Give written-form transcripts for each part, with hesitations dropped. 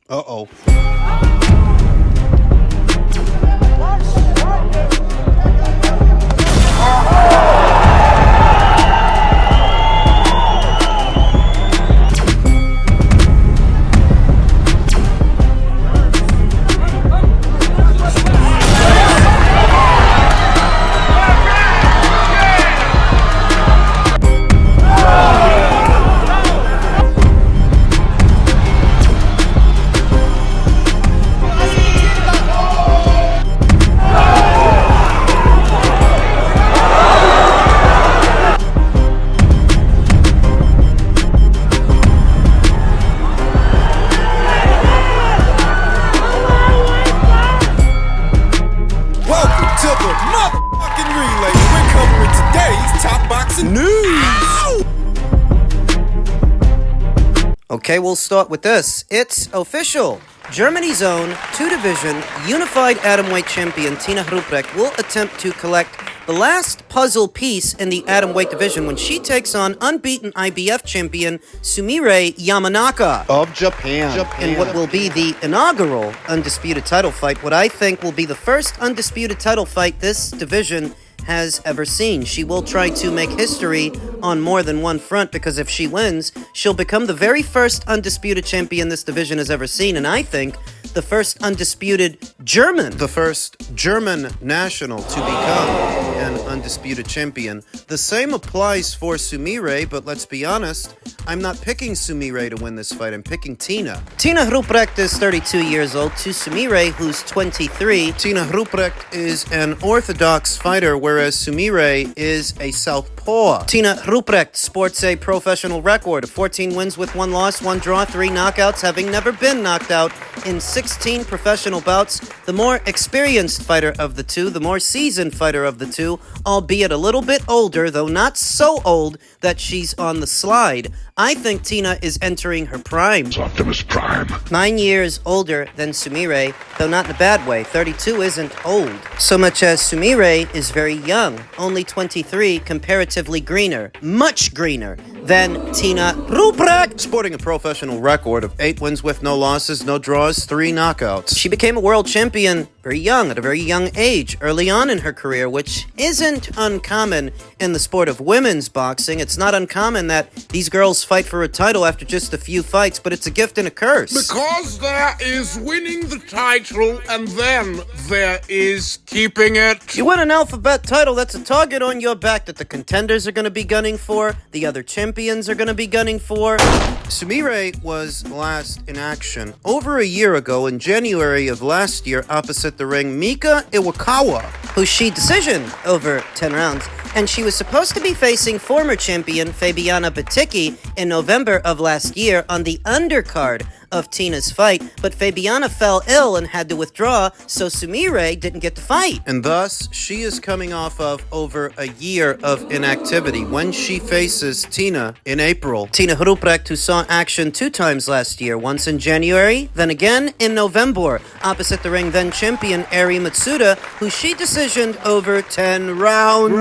Uh-oh. Okay, we'll start with this. It's official. Germany's own two-division unified atomweight champion Tina Rupprecht will attempt to collect the last puzzle piece in the atomweight division when she takes on unbeaten IBF champion Sumir Yamanaka Of Japan. in what will be the inaugural undisputed title fight, what I think will be the first undisputed title fight this division has ever seen. She will try to make history on more than one front, because if she wins, she'll become the very first undisputed champion this division has ever seen, and I think the first undisputed German. The first German national to become an undisputed champion. The same applies for Sumir, but let's be honest, I'm not picking Sumir to win this fight. I'm picking Tina. Tina Rupprecht is 32 years old to Sumir, who's 23. Tina Rupprecht is an orthodox fighter, whereas Sumir is a southpaw. Tina Rupprecht sports a professional record of 14 wins with 1 loss, 1 draw, 3 knockouts, having never been knocked out in 16 professional bouts. The more experienced fighter of the two, the more seasoned fighter of the two, albeit a little bit older, though not so old that she's on the slide. I think Tina is entering her prime. It's Optimus Prime. 9 years older than Sumir, though not in a bad way. 32 isn't old. So much as Sumir is very young, only 23, comparatively greener, much greener than Tina Rupprecht. Sporting a professional record of 8 wins with no losses, no draws, 3 knockouts. She became a world champion very young, at a very young age, early on in her career, which isn't uncommon in the sport of women's boxing. It's not uncommon that these girls fight for a title after just a few fights, but it's a gift and a curse. Because there is winning the title, and then there is keeping it. You win an alphabet title, that's a target on your back that the contenders are going to be gunning for, the other champions are going to be gunning for. Sumir was last in action over a year ago in January of last year opposite the ring Mika Iwakawa, who she decisioned over 10 rounds. And she was supposed to be facing former champion Fabiana Batiki in November of last year on the undercard of Tina's fight, but Fabiana fell ill and had to withdraw, so Sumir didn't get to fight. And thus, she is coming off of over a year of inactivity when she faces Tina in April. Tina Rupprecht, who saw action 2 times last year, once in January, then again in November, opposite the ring then champion Eri Matsuda, who she decisioned over 10 rounds.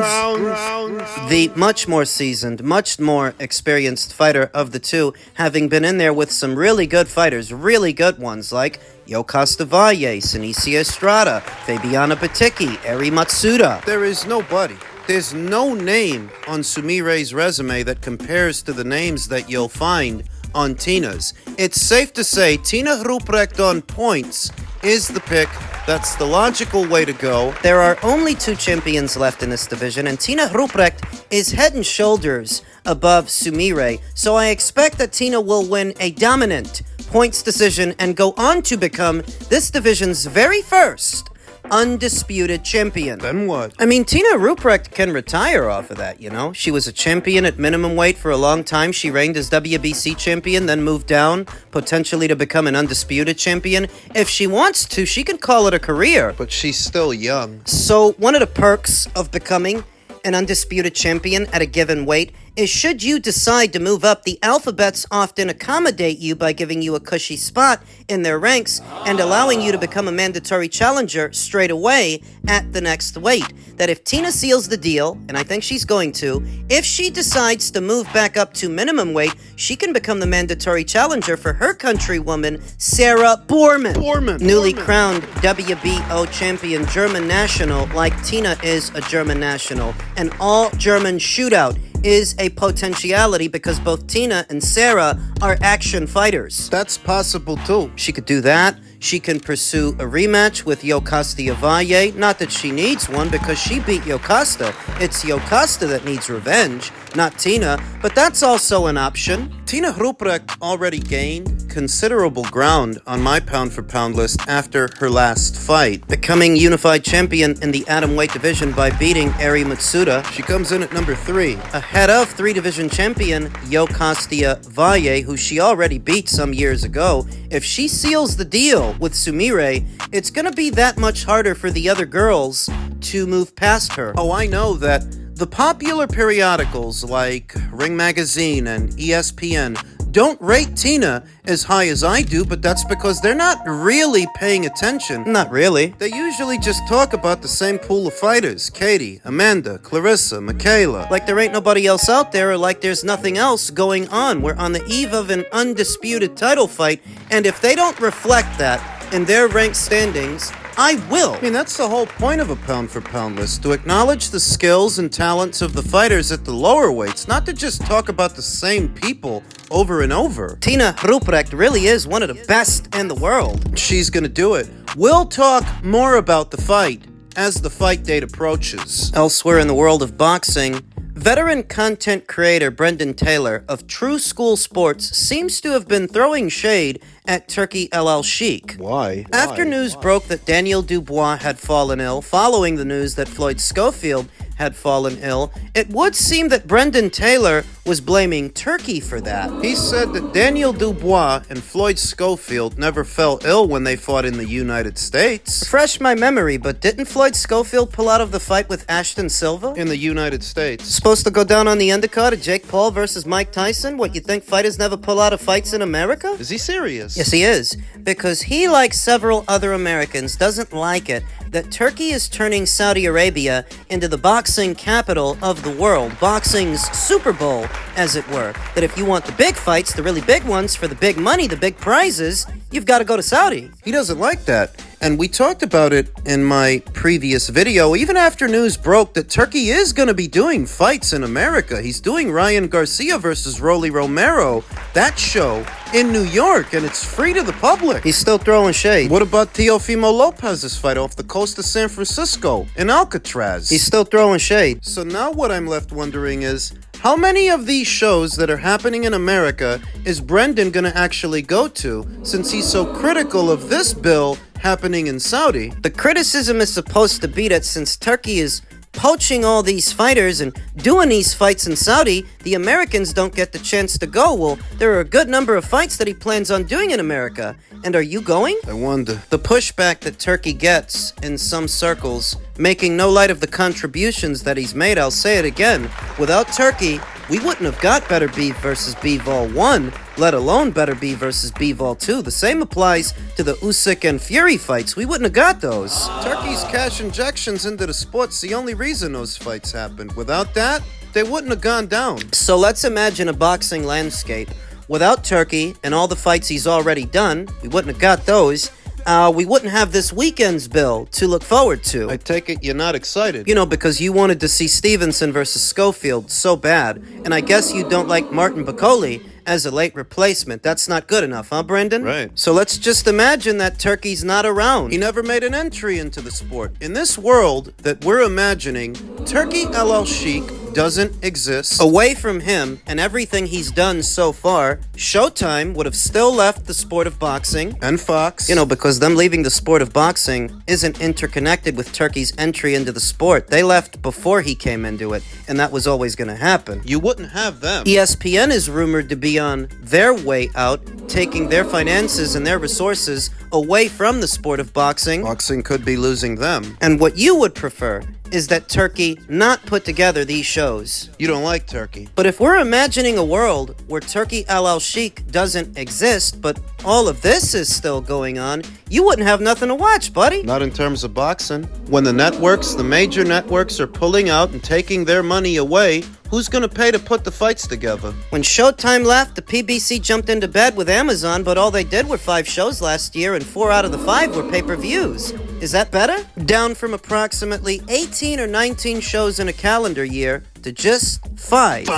The much more seasoned, much more experienced fighter of the two, having been in there with some really good fighters, really good ones like Yo Costavalle, Sinicia Estrada, Fabiana Batiki, Eri Matsuda. There is nobody. There's no name on Sumir's resume that compares to the names that you'll find on Tina's. It's safe to say Tina Rupprecht on points is the pick. That's the logical way to go. There are only 2 champions left in this division, and Tina Rupprecht is head and shoulders above Sumir, so I expect that Tina will win a dominant points decision and go on to become this division's very first undisputed champion. Then what? I mean, Tina Rupprecht can retire off of that, you know? She was a champion at minimum weight for a long time. She reigned as WBC champion, then moved down, potentially to become an undisputed champion. If she wants to, she could call it a career. But she's still young. So, one of the perks of becoming an undisputed champion at a given weight is should you decide to move up, the alphabets often accommodate you by giving you a cushy spot in their ranks and allowing you to become a mandatory challenger straight away at the next weight. That if Tina seals the deal, and I think she's going to, if she decides to move back up to minimum weight, she can become the mandatory challenger for her countrywoman, Sarah Borman. Newly crowned WBO champion German national, like Tina is a German national. An all-German shootout is a potentiality because both Tina and Sarah are action fighters. That's possible too. She could do that. She can pursue a rematch with Yokasta Valle. Not that she needs one because she beat Yokasta. It's Yokasta that needs revenge, not Tina, but that's also an option. Tina Rupprecht already gained considerable ground on my pound-for-pound list after her last fight, becoming unified champion in the atomweight division by beating Eri Matsuda. She comes in at number 3, ahead of 3-division champion Yokasta Valle, who she already beat some years ago. If she seals the deal with Sumir, it's gonna be that much harder for the other girls to move past her. Oh, I know that the popular periodicals like Ring Magazine and ESPN don't rate Tina as high as I do, but that's because they're not really paying attention. Not really. They usually just talk about the same pool of fighters: Katie, Amanda, Clarissa, Michaela. Like there ain't nobody else out there, or like there's nothing else going on. We're on the eve of an undisputed title fight, and if they don't reflect that in their ranked standings, I will. I mean, that's the whole point of a pound-for-pound list, to acknowledge the skills and talents of the fighters at the lower weights, not to just talk about the same people over and over. Tina Rupprecht really is one of the best in the world. She's gonna do it. We'll talk more about the fight as the fight date approaches. Elsewhere in the world of boxing, veteran content creator Brendan Taylor of True School Sports seems to have been throwing shade at Turki Alalshikh. Why? After news broke that Daniel Dubois had fallen ill, following the news that Floyd Schofield had fallen ill, it would seem that Brendan Taylor was blaming Turki for that. He said that Daniel Dubois and Floyd Schofield never fell ill when they fought in the United States. Refresh my memory, but didn't Floyd Schofield pull out of the fight with Ashton Silva? In the United States. Supposed to go down on the undercard of Jake Paul versus Mike Tyson? What, you think fighters never pull out of fights in America? Is he serious? Yes, he is. Because he, like several other Americans, doesn't like it that Turkey is turning Saudi Arabia into the boxing capital of the world. Boxing's Super Bowl, as it were. That if you want the big fights, the really big ones, for the big money, the big prizes, you've got to go to Saudi. He doesn't like that. And we talked about it in my previous video. Even after news broke that Turkey is going to be doing fights in America. He's doing Ryan Garcia versus Rolly Romero. That show in New York, and it's free to the public. He's still throwing shade. What about Teofimo Lopez's fight off the coast of San Francisco in Alcatraz? He's still throwing shade. So now what I'm left wondering is, how many of these shows that are happening in America is Brendan going to actually go to, since he's so critical of this bill happening in Saudi? The criticism is supposed to be that since Turkey is poaching all these fighters and doing these fights in Saudi, the Americans don't get the chance to go. Well, there are a good number of fights that he plans on doing in America. And are you going? I wonder. The pushback that Turkey gets in some circles, making no light of the contributions that he's made, I'll say it again. Without Turkey, we wouldn't have got Better Beef versus Bivol 1, let alone Better Beef versus Bivol 2. The same applies to the Usyk and Fury fights. We wouldn't have got those. Turkey's cash injections into the sport's the only reason those fights happened. Without that, they wouldn't have gone down. So let's imagine a boxing landscape. Without Turkey and all the fights he's already done, we wouldn't have got those. We wouldn't have this weekend's bill to look forward to. I take it you're not excited. You know, because you wanted to see Stevenson versus Schofield so bad, and I guess you don't like Martin Bacoli as a late replacement. That's not good enough, huh, Brendan? Right. So let's just imagine that Turkey's not around. He never made an entry into the sport. In this world that we're imagining, Turki Alalshikh doesn't exist. Away from him and everything he's done so far, Showtime would have still left the sport of boxing. And Fox. You know, because them leaving the sport of boxing isn't interconnected with Turkey's entry into the sport. They left before he came into it, and that was always going to happen. You wouldn't have them. ESPN is rumored to be on their way out, taking their finances and their resources away from the sport of boxing. Boxing could be losing them. And what you would prefer is that Turkey not put together these shows. You don't like Turkey. But if we're imagining a world where Turkey Alalshikh doesn't exist, but all of this is still going on, you wouldn't have nothing to watch, buddy. Not in terms of boxing. When the major networks are pulling out and taking their money away, who's gonna pay to put the fights together? When Showtime left, the PBC jumped into bed with Amazon, but all they did were 5 shows last year, and 4 out of the 5 were pay-per-views. Is that better? Down from approximately 18 or 19 shows in a calendar year to just 5.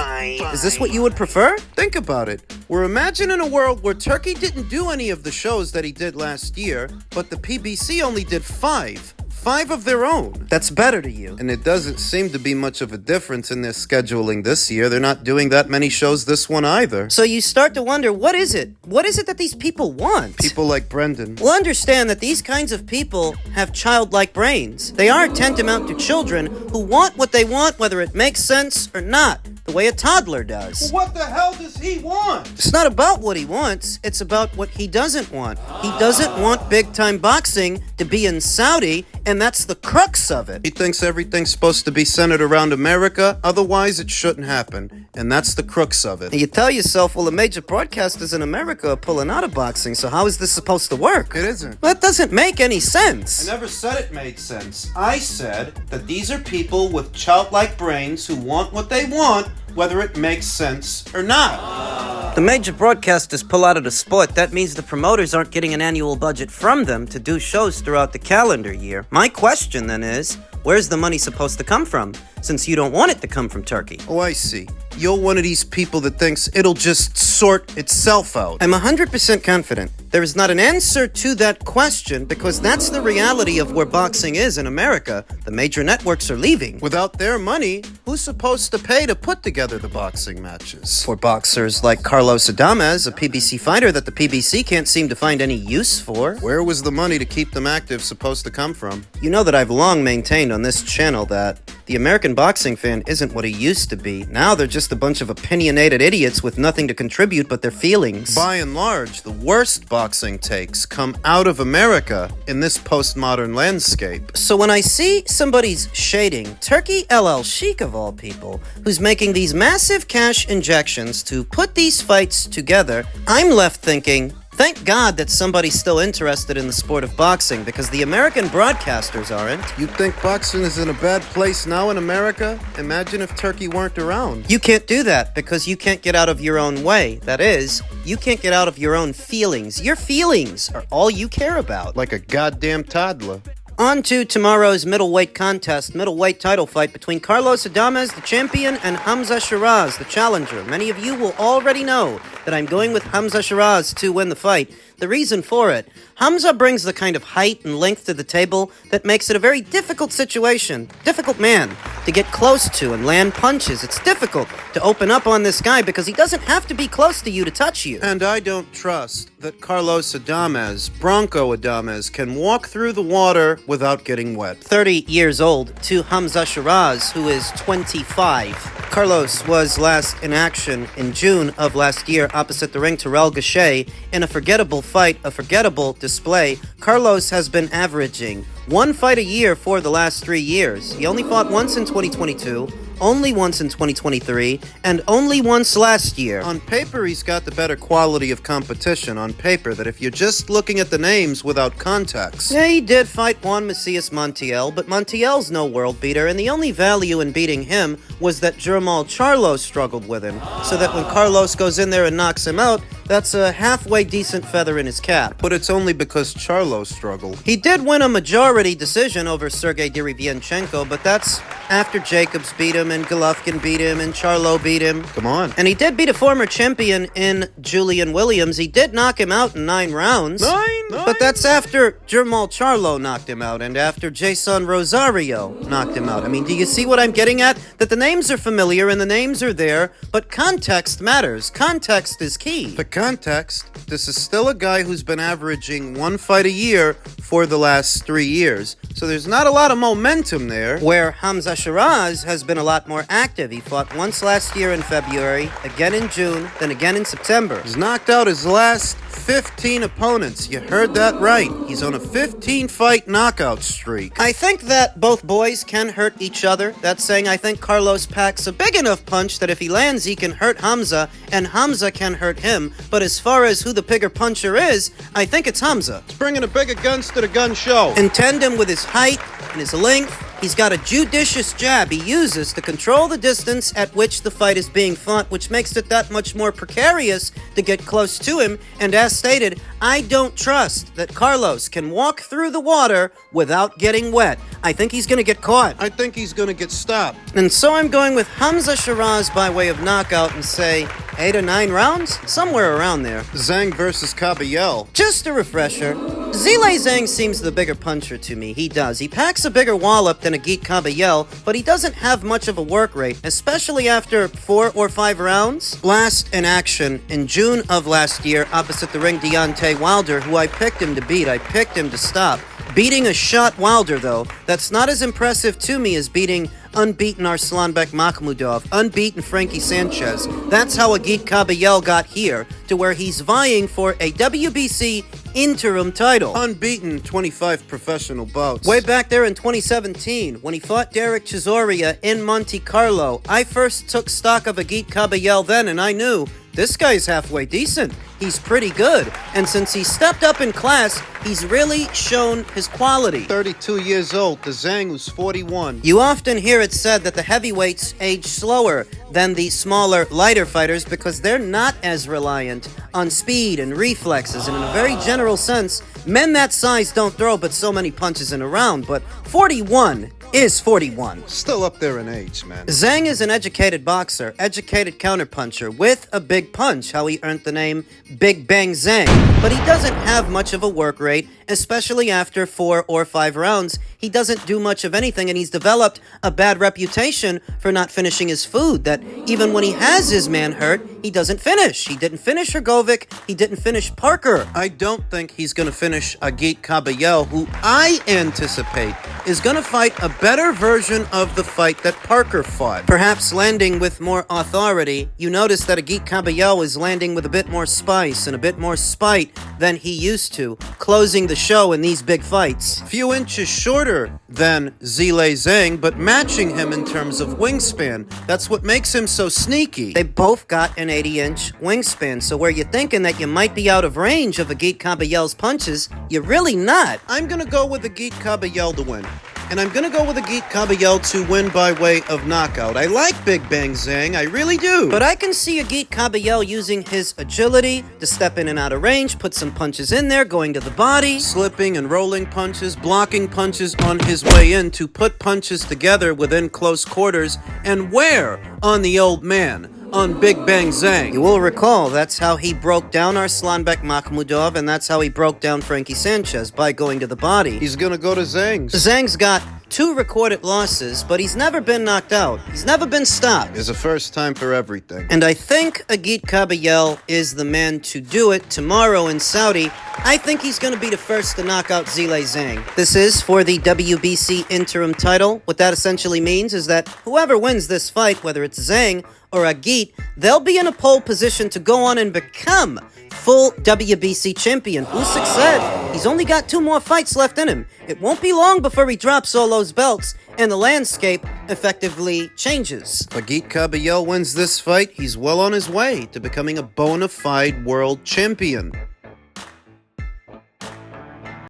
Is this what you would prefer? Think about it. We're imagining a world where Turkey didn't do any of the shows that he did last year, but the PBC only did 5. 5 of their own. That's better to you. And it doesn't seem to be much of a difference in their scheduling this year. They're not doing that many shows this one either. So you start to wonder, what is it? What is it that these people want? People like Brendan. Well, understand that these kinds of people have childlike brains. They are tantamount to children who want what they want, whether it makes sense or not, the way a toddler does. What the hell does he want? It's not about what he wants, it's about what he doesn't want. He doesn't want big-time boxing to be in Saudi, and that's the crux of it. He thinks everything's supposed to be centered around America, otherwise it shouldn't happen. And that's the crux of it. And you tell yourself, well, the major broadcasters in America are pulling out of boxing, so how is this supposed to work? It isn't. That doesn't make any sense. I never said it made sense. I said that these are people with childlike brains who want what they want, whether it makes sense or not. The major broadcasters pull out of the sport. That means the promoters aren't getting an annual budget from them to do shows throughout the calendar year. My question then is, where's the money supposed to come from, since you don't want it to come from Turkey? Oh, I see. You're one of these people that thinks it'll just sort itself out. I'm 100% confident. There is not an answer to that question because that's the reality of where boxing is in America. The major networks are leaving. Without their money, who's supposed to pay to put together the boxing matches? For boxers like Carlos Adames, a PBC fighter that the PBC can't seem to find any use for. Where was the money to keep them active supposed to come from? You know that I've long maintained on this channel that the American boxing fan isn't what he used to be. Now they're just a bunch of opinionated idiots with nothing to contribute but their feelings. By and large, the worst boxing takes come out of America in this postmodern landscape. So when I see somebody's shading Turkey Alalshikh of all people, who's making these massive cash injections to put these fights together, I'm left thinking, thank God that somebody's still interested in the sport of boxing, because the American broadcasters aren't. You think boxing is in a bad place now in America? Imagine if Turkey weren't around. You can't do that because you can't get out of your own way. That is, you can't get out of your own feelings. Your feelings are all you care about. Like a goddamn toddler. On to tomorrow's middleweight contest, middleweight title fight between Carlos Adames, the champion, and Hamza Sheeraz, the challenger. Many of you will already know that I'm going with Hamza Sheeraz to win the fight. The reason for it, Hamza brings the kind of height and length to the table that makes it a very difficult situation, difficult man to get close to and land punches. It's difficult to open up on this guy because he doesn't have to be close to you to touch you. And I don't trust that Carlos Adames, Bronco Adames, can walk through the water without getting wet. 30 years old to Hamza Sheeraz, who is 25. Carlos was last in action in June of last year opposite the ring to Rel Gachet in a forgettable fight, a forgettable display. Carlos has been averaging 1 fight a year for the last 3 years. He only fought once in 2022, only once in 2023, and only once last year. On paper, he's got the better quality of competition on paper, that if you're just looking at the names without context. Yeah, he did fight Juan Macias Montiel, but Montiel's no world beater, and the only value in beating him was that Jermall Charlo struggled with him, so that when Carlos goes in there and knocks him out, that's a halfway decent feather in his cap. But it's only because Charlo struggled. He did win a majority decision over Sergey Derevyanchenko, but that's after Jacobs beat him and Golovkin beat him and Charlo beat him. Come on. And he did beat a former champion in Julian Williams. He did knock him out in 9 rounds. Nine? But that's after Jermall Charlo knocked him out and after Jason Rosario knocked him out. I mean, do you see what I'm getting at? That the names are familiar and the names are there, but context matters. Context is key. The context, this is still a guy who's been averaging 1 fight a year for the last 3 years. So there's not a lot of momentum there. Where Hamza Sheeraz has been a lot more active. He fought once last year in February, again in June, then again in September. He's knocked out his last 15 opponents. You heard that right. He's on a 15-fight knockout streak. I think that both boys can hurt each other. That's saying I think Carlos packs a big enough punch that if he lands, he can hurt Hamza, and Hamza can hurt him. But as far as who the bigger puncher is, I think it's Hamza. He's bringing the bigger guns to the gun show. In tandem with his height and his length, he's got a judicious jab he uses to control the distance at which the fight is being fought, which makes it that much more precarious to get close to him. And as stated, I don't trust that Carlos can walk through the water without getting wet. I think he's going to get caught. I think he's going to get stopped. And so I'm going with Hamza Sheeraz by way of knockout and say 8 or 9 rounds? Somewhere around there. Zhang versus Kabayel. Just a refresher. Zhilei Zhang seems the bigger puncher to me. He does. He packs a bigger wallop than Agit Kabayel, but he doesn't have much of a work rate, especially after 4 or 5 rounds. Last in action in June of last year, opposite the ring Deontay Wilder, who I picked him to beat. I picked him to stop. Beating a shot Wilder, though, that's not as impressive to me as beating unbeaten Arslanbek Makhmudov, unbeaten Frankie Sanchez. That's how Agit Kabayel got here, to where he's vying for a WBC interim title. Unbeaten 25 professional bouts. Way back there in 2017, when he fought Derek Chisora in Monte Carlo, I first took stock of Agit Kabayel then, and I knew this guy's halfway decent. He's pretty good. And since he stepped up in class, he's really shown his quality. 32 years old, the Zhang who's 41. You often hear it said that the heavyweights age slower than the smaller, lighter fighters because they're not as reliant on speed and reflexes. And in a very general sense, men that size don't throw but so many punches in a round. But 41 is 41. Still up there in age, man. Zhang is an educated boxer, educated counterpuncher with a big punch, how he earned the name Big Bang Zhang. But he doesn't have much of a work rate, especially after 4 or 5 rounds. He doesn't do much of anything, and he's developed a bad reputation for not finishing his food, that even when he has his man hurt, he doesn't finish. He didn't finish Hrgovic, he didn't finish Parker. I don't think he's going to finish Agit Kabayel, who I anticipate is going to fight a better version of the fight that Parker fought. Perhaps landing with more authority. You notice that Agit Kabayel is landing with a bit more spice and a bit more spite than he used to, closing the show in these big fights. Few inches shorter than Zhilei Zhang, but matching him in terms of wingspan. That's what makes him so sneaky. They both got an 80-inch wingspan, so where you're thinking that you might be out of range of Agit Kabayel's punches, you're really not. I'm going to go with Agit Kabayel to win. And I'm going to go with Agit Kabayel to win by way of knockout. I like Big Bang Zhang, I really do. But I can see Agit Kabayel using his agility to step in and out of range, put some punches in there, going to the body. Slipping and rolling punches, blocking punches on his way in to put punches together within close quarters. And where on the old man? On Big Bang Zhang. You will recall that's how he broke down Arslanbek Makhmudov, and that's how he broke down Frankie Sanchez, by going to the body. He's gonna go to Zhang's. Zhang's got 2 recorded losses, but he's never been knocked out. He's never been stopped. There's a first time for everything. And I think Agit Kabayel is the man to do it tomorrow in Saudi. I think he's going to be the first to knock out Zhilei Zhang. This is for the WBC interim title. What that essentially means is that whoever wins this fight, whether it's Zhang or Agit, they'll be in a pole position to go on and become full WBC champion. Usyk said he's only got 2 more fights left in him. It won't be long before he drops all those belts and the landscape effectively changes. If Agit Kabayel wins this fight, he's well on his way to becoming a bona fide world champion.